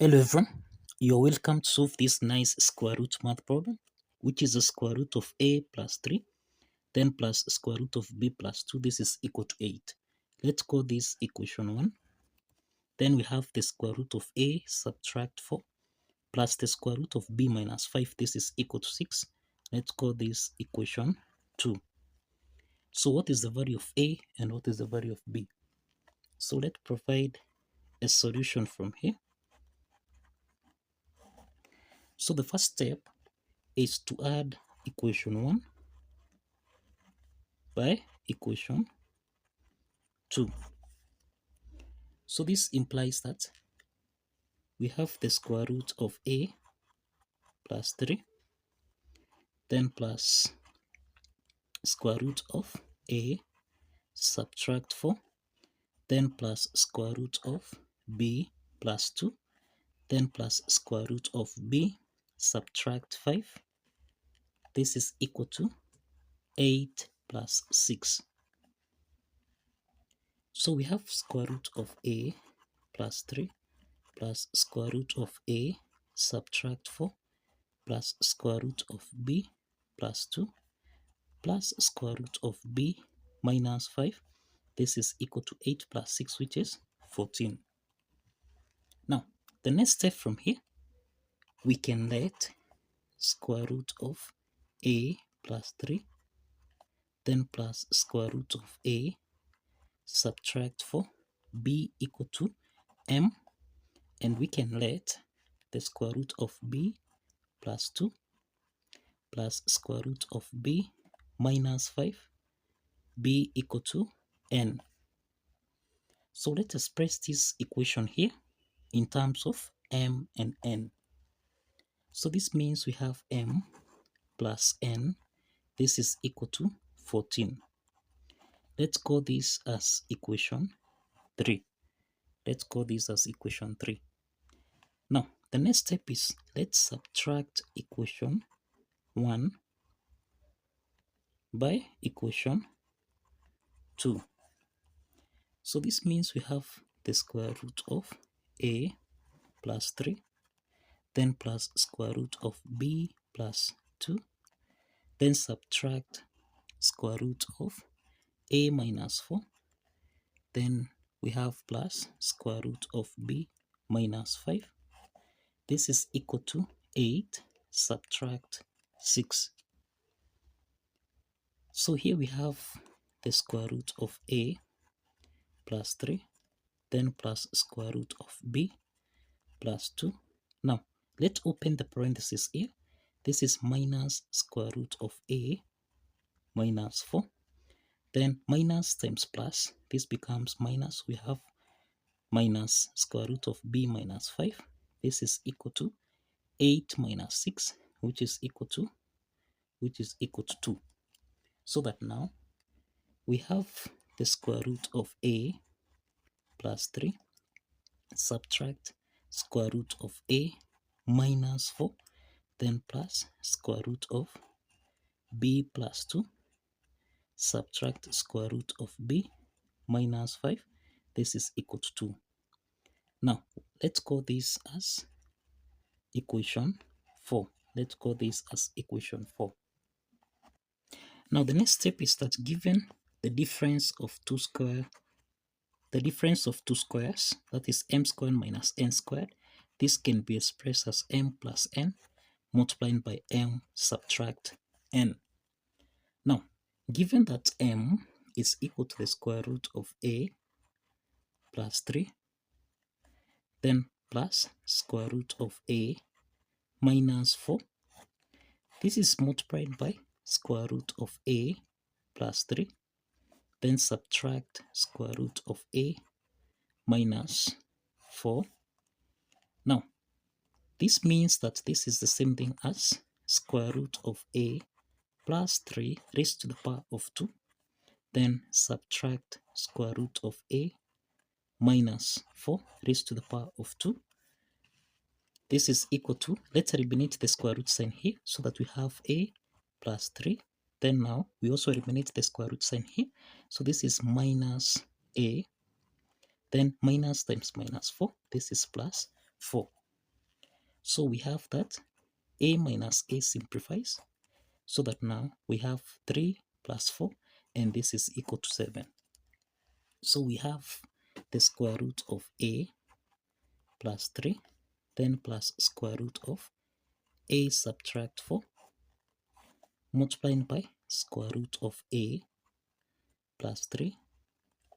Hello everyone, you're welcome to solve this nice square root math problem, which is the square root of a plus 3, then plus square root of b plus 2. This is equal to 8. Let's call this equation 1. Then we have the square root of a subtract 4 plus the square root of b minus 5. This is equal to 6. Let's call this equation 2. So what is the value of a and what is the value of b? So let's provide a solution from here. So the first step is to add equation 1 by equation 2. So this implies that we have the square root of a plus 3, then plus square root of a subtract 4, then plus square root of b plus 2, then plus square root of b subtract 5. This is equal to 8 plus 6. So we have square root of a plus 3 plus square root of a subtract 4 plus square root of b plus 2 plus square root of b minus 5. This is equal to 8 plus 6, which is 14. Now, the next step from here, we can let square root of a plus 3, then plus square root of a subtract 4, b equal to m, and we can let the square root of b plus 2 plus square root of b minus 5, b equal to n. So let us express this equation here in terms of m and n. So this means we have m plus n. This is equal to 14. Let's call this as equation 3. Let's call this as equation 3. Now, the next step is let's subtract equation 1 by equation 2. So this means we have the square root of a plus 3, then plus square root of b plus 2, then subtract square root of a minus 4, then we have plus square root of b minus 5. This is equal to 8 subtract 6. So here we have the square root of a plus 3, then plus square root of b plus 2. Now, let's open the parentheses here. This is minus square root of a minus 4. Then minus times plus, this becomes minus. We have minus square root of b minus 5. This is equal to 8 minus 6, which is equal to 2. So that now we have the square root of a plus 3 subtract square root of a minus 4, then plus square root of b plus 2 subtract square root of b minus 5. This is equal to 2. Now, let's call this as equation 4. Let's call this as equation 4. Now, the next step is that given the difference of two squares, that is m squared minus n squared, this can be expressed as m plus n multiplied by m subtract n. Now, given that m is equal to the square root of a plus 3, then plus square root of a minus 4, this is multiplied by square root of a plus 3, then subtract square root of a minus 4. Now, this means that this is the same thing as square root of a plus 3 raised to the power of 2, then subtract square root of a minus 4 raised to the power of 2. This is equal to, let's eliminate the square root sign here so that we have a plus 3. Then now we also eliminate the square root sign here. So this is minus a, then minus times minus 4. This is plus 4. So we have that a minus a simplifies, so that now we have 3 plus 4, and this is equal to 7. So we have the square root of a plus 3, then plus square root of a subtract 4, multiplying by square root of a plus 3,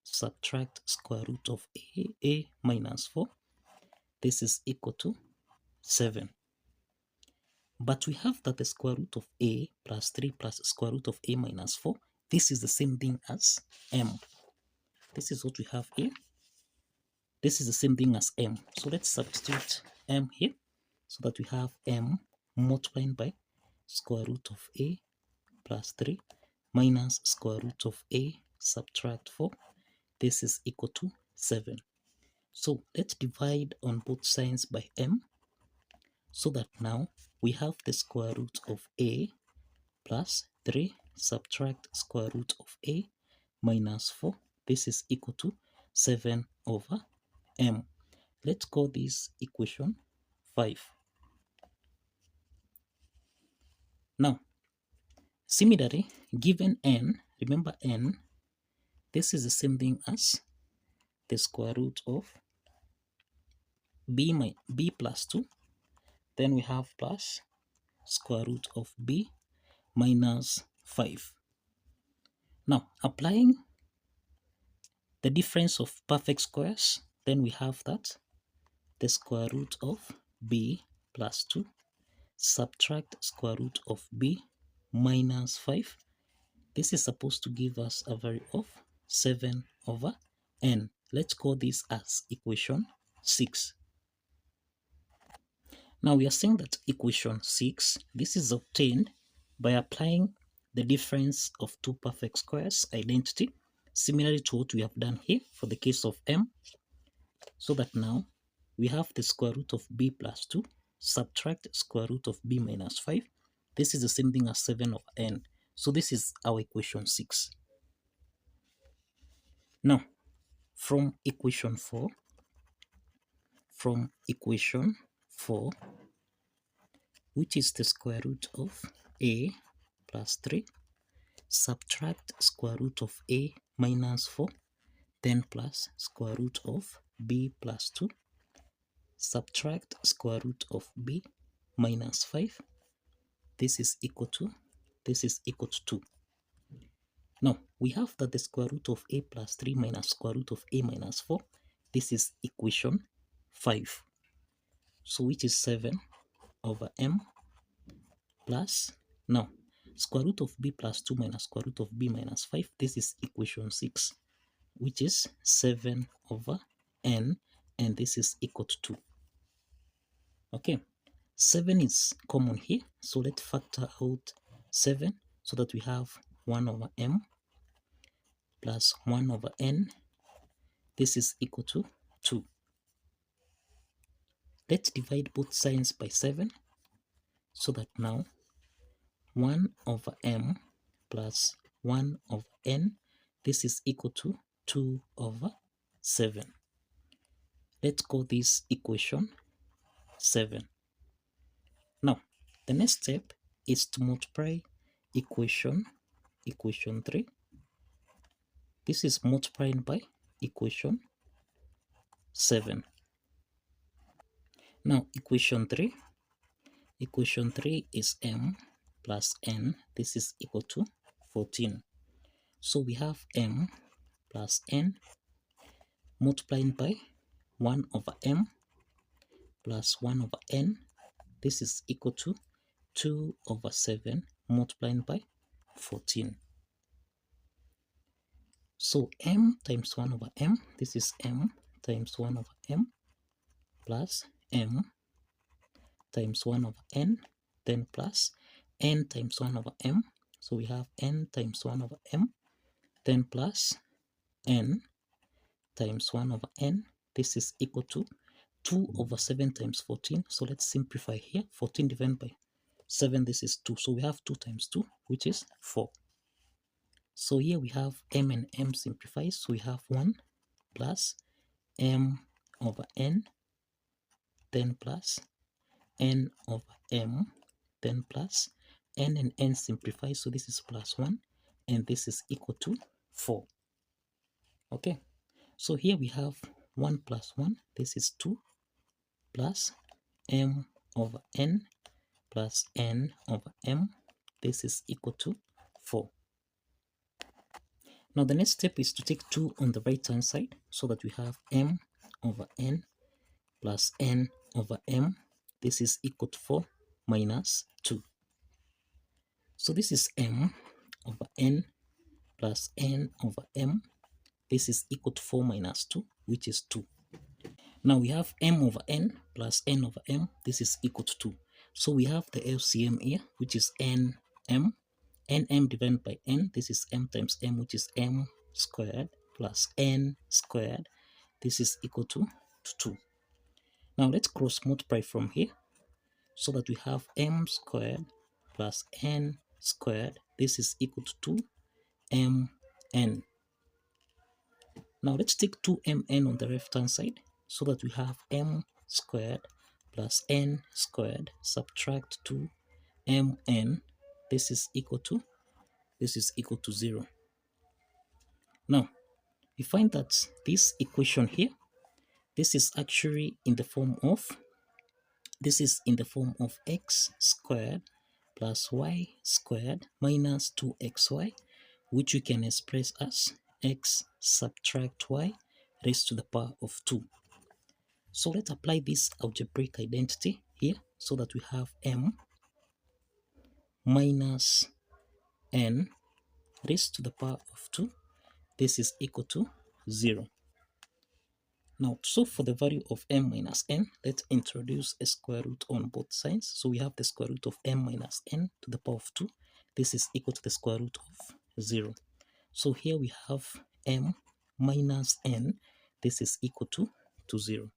subtract square root of a minus 4. This is equal to 7. But we have that the square root of a plus 3 plus square root of a minus 4, this is the same thing as m. This is what we have here. This is the same thing as m. So let's substitute m here, so that we have m multiplying by square root of a plus 3 minus square root of a subtract 4. This is equal to 7. So let's divide on both sides by m, so that now we have the square root of a plus 3 subtract square root of a minus 4. This is equal to 7 over m. Let's call this equation 5. Now, similarly, given n, remember n, this is the same thing as the square root of b plus 2. Then we have plus square root of b minus 5. Now, applying the difference of perfect squares, then we have that the square root of b plus 2 subtract square root of b minus 5. This is supposed to give us a value of 7 over n. Let's call this as equation 6. Now we are saying that equation 6, this is obtained by applying the difference of two perfect squares identity, similarly to what we have done here for the case of m, so that now we have the square root of b plus 2 subtract square root of b minus 5. This is the same thing as 7 over n. So this is our equation 6. Now, from equation 4, which is the square root of a plus 3, subtract square root of a minus 4, then plus square root of b plus 2, subtract square root of b minus 5. This is equal to 2. Now, we have that the square root of a plus 3 minus square root of a minus 4, this is equation 5. So which is 7 over m plus, now, square root of b plus 2 minus square root of b minus 5, this is equation 6, which is 7 over n, and this is equal to 2. Okay, 7 is common here, so let's factor out 7, so that we have 1 over m plus 1 over n. This is equal to 2. Let's divide both sides by 7, so that now 1 over m plus 1 over n, this is equal to 2 over 7. Let's call this equation 7. Now, the next step is to multiply equation 3. This is multiplied by equation 7. Now, equation 3 is m plus n. This is equal to 14. So we have m plus n multiplied by 1 over m plus 1 over n. This is equal to 2 over 7 multiplied by 14. So m times 1 over m, this is m times 1 over m plus m times 1 over n, then plus n times 1 over m. So we have n times 1 over m, then plus n times 1 over n. This is equal to 2 over 7 times 14. So let's simplify here. 14 divided by 7, this is 2. So we have 2 times 2, which is 4. So here we have m and m simplifies. So we have 1 plus m over n, then plus n over m, then plus n and n simplify, so this is plus 1, and this is equal to 4. Okay, so here we have 1 plus 1, this is 2, plus m over n plus n over m, this is equal to 4. Now the next step is to take 2 on the right hand side, so that we have m over n plus n over m, this is equal to 4 minus 2. So this is m over n plus n over m, this is equal to 4 minus 2, which is 2. Now we have m over n plus n over m, this is equal to 2. So we have the LCM here, which is nm, nm divided by n, this is m times m, which is m squared plus n squared, this is equal to 2. Now let's cross multiply from here, so that we have m squared plus n squared, this is equal to 2mn. Now let's take 2mn on the left hand side, so that we have m squared plus n squared, subtract 2mn, this is equal to 0. Now we find that this equation here, this is actually in the form of x squared plus y squared minus 2xy, which we can express as x subtract y raised to the power of 2. So let's apply this algebraic identity here, so that we have m minus n raised to the power of 2, this is equal to 0. Now, so for the value of m minus n, let's introduce a square root on both sides. So we have the square root of m minus n to the power of 2, this is equal to the square root of 0. So here we have m minus n, this is equal to 0,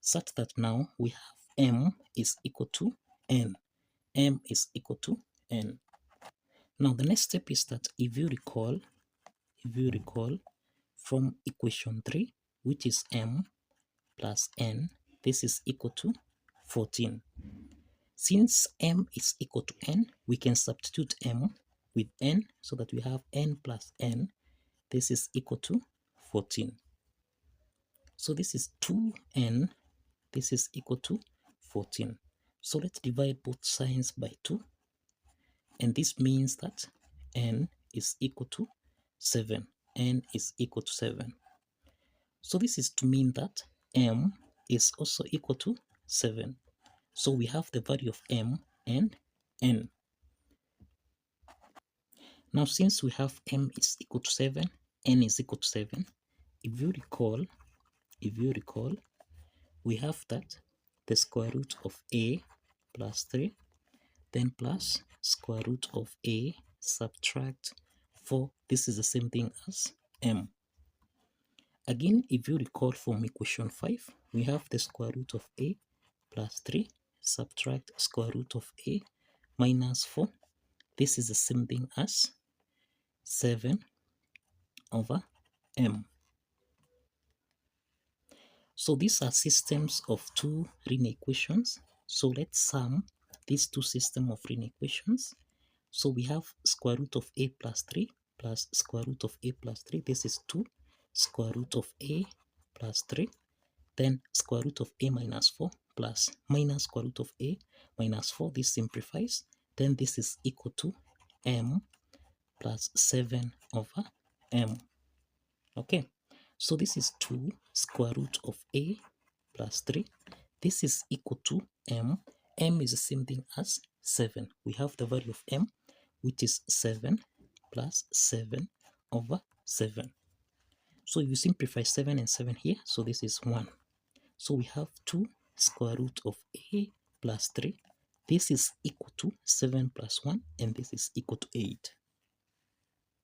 such that now we have m is equal to n. M is equal to n. Now the next step is that if you recall from equation 3, which is m plus n, this is equal to 14. Since m is equal to n, we can substitute m with n, so that we have n plus n, this is equal to 14. So this is 2n, this is equal to 14. So let's divide both sides by 2, and this means that n is equal to 7. N is equal to 7. So this is to mean that m is also equal to 7. So we have the value of m and n. Now since we have m is equal to 7, n is equal to 7, if you recall, we have that the square root of a plus 3, then plus square root of a subtract 4, this is the same thing as m. Again, if you recall from equation 5, we have the square root of a plus 3 subtract square root of a minus 4, this is the same thing as 7 over m. So these are systems of two linear equations. So let's sum these two systems of linear equations. So we have square root of a plus 3 plus square root of a plus 3. This is 2 square root of a plus 3. Then square root of a minus 4 plus minus square root of a minus 4. This simplifies. Then this is equal to m plus 7 over m. Okay. So this is 2 square root of a plus 3. This is equal to m. M is the same thing as 7. We have the value of m, which is 7 plus 7 over 7. So if you simplify 7 and 7 here, so this is 1. So we have 2 square root of a plus 3. This is equal to 7 plus 1, and this is equal to 8.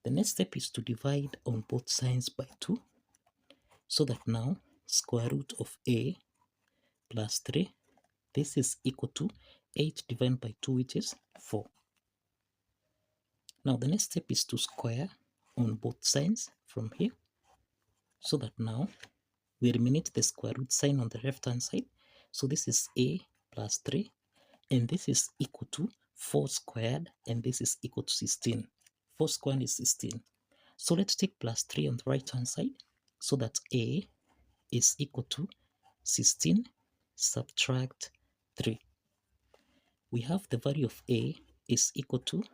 The next step is to divide on both sides by 2, so that now square root of a plus 3, this is equal to 8 divided by 2, which is 4. Now the next step is to square on both sides from here, so that now we eliminate the square root sign on the left hand side. So this is a plus 3 and this is equal to 4 squared, and this is equal to 16. 4 squared is 16. So let's take plus 3 on the right hand side, so that a is equal to 16 subtract 3. We have the value of a is equal to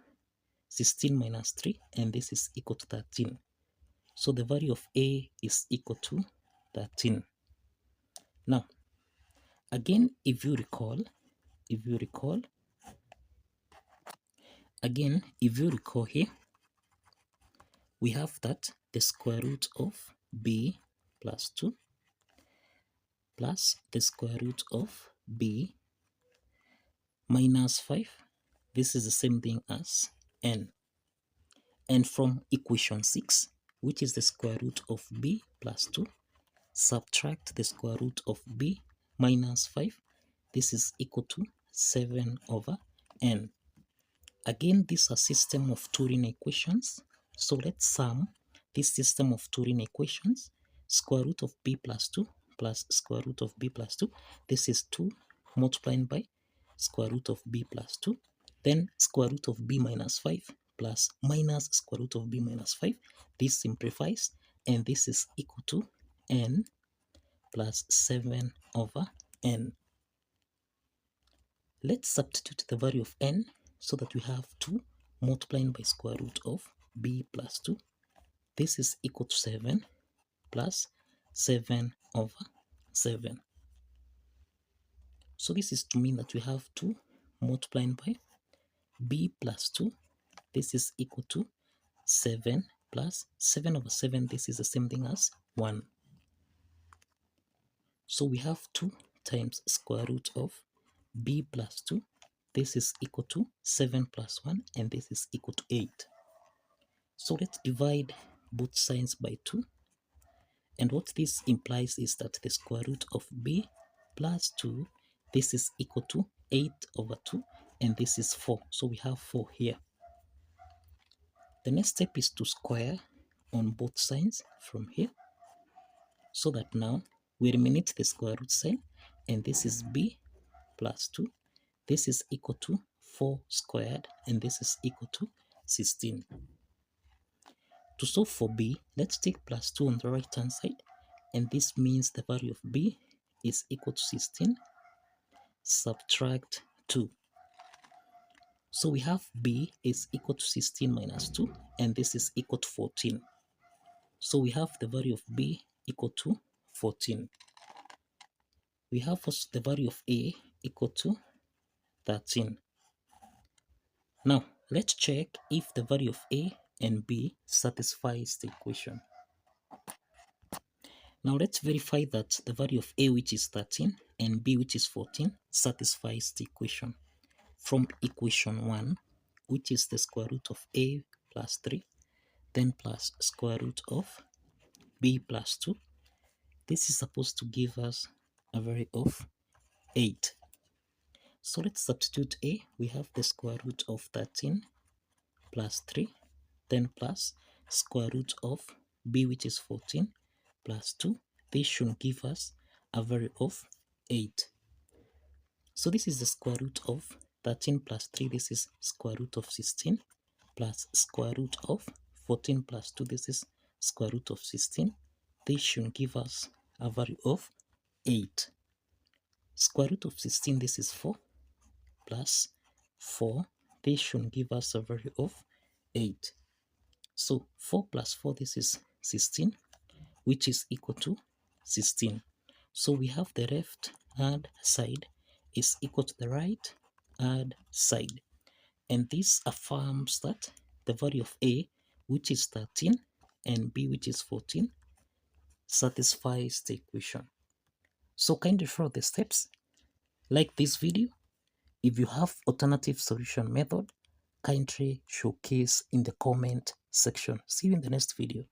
16 minus 3, and this is equal to 13. So the value of a is equal to 13. Now, again, if you recall here, we have that the square root of b plus 2 plus the square root of b minus 5. This is the same thing as n. And from equation 6, which is the square root of b plus 2, subtract the square root of b minus 5. This is equal to 7 over n. Again, this is a system of Turing equations. So let's sum this system of Turing equations. Square root of b plus 2 plus square root of b plus 2. This is 2 multiplied by square root of b plus 2. Then square root of b minus 5 plus minus square root of b minus 5. This simplifies, and this is equal to n plus 7 over n. Let's substitute the value of n, so that we have 2 multiplied by square root of b plus 2. This is equal to 7 plus 7 over 7. So this is to mean that we have 2 multiplied by b plus 2. This is equal to 7 plus 7 over 7. This is the same thing as 1. So we have 2 times square root of b plus 2. This is equal to 7 plus 1, and this is equal to 8. So let's divide both sides by 2. And what this implies is that the square root of b plus 2, this is equal to 8 over 2, and this is 4. So we have 4 here. The next step is to square on both sides from here, so that now we eliminate the square root sign, and this is b plus 2. This is equal to 4 squared, and this is equal to 16. To solve for b, let's take plus 2 on the right hand side, and this means the value of b is equal to 16 subtract 2. So we have b is equal to 16 minus 2, and this is equal to 14. So we have the value of b equal to 14. We have also the value of a equal to 13. Now, let's check if the value of a and b satisfies the equation. Now, let's verify that the value of a, which is 13, and b, which is 14, satisfies the equation. From equation 1, which is the square root of a plus 3, then plus square root of b plus 2, this is supposed to give us a value of 8. So let's substitute a. We have the square root of 13 plus 3, then plus square root of b, which is 14, plus 2. This should give us a value of 8. So this is the square root of 13 plus 3. This is square root of 16, plus square root of 14 plus 2. This is square root of 16. This should give us a value of 8. Square root of 16, this is 4, plus 4. This should give us a value of 8. So 4 plus 4, this is 16, which is equal to 16. So we have the left hand side is equal to the right hand side. And this affirms that the value of a, which is 13, and b, which is 14, satisfies the equation. So kindly follow the steps. Like this video. If you have alternative solution method, kindly showcase in the comment section. See you in the next video.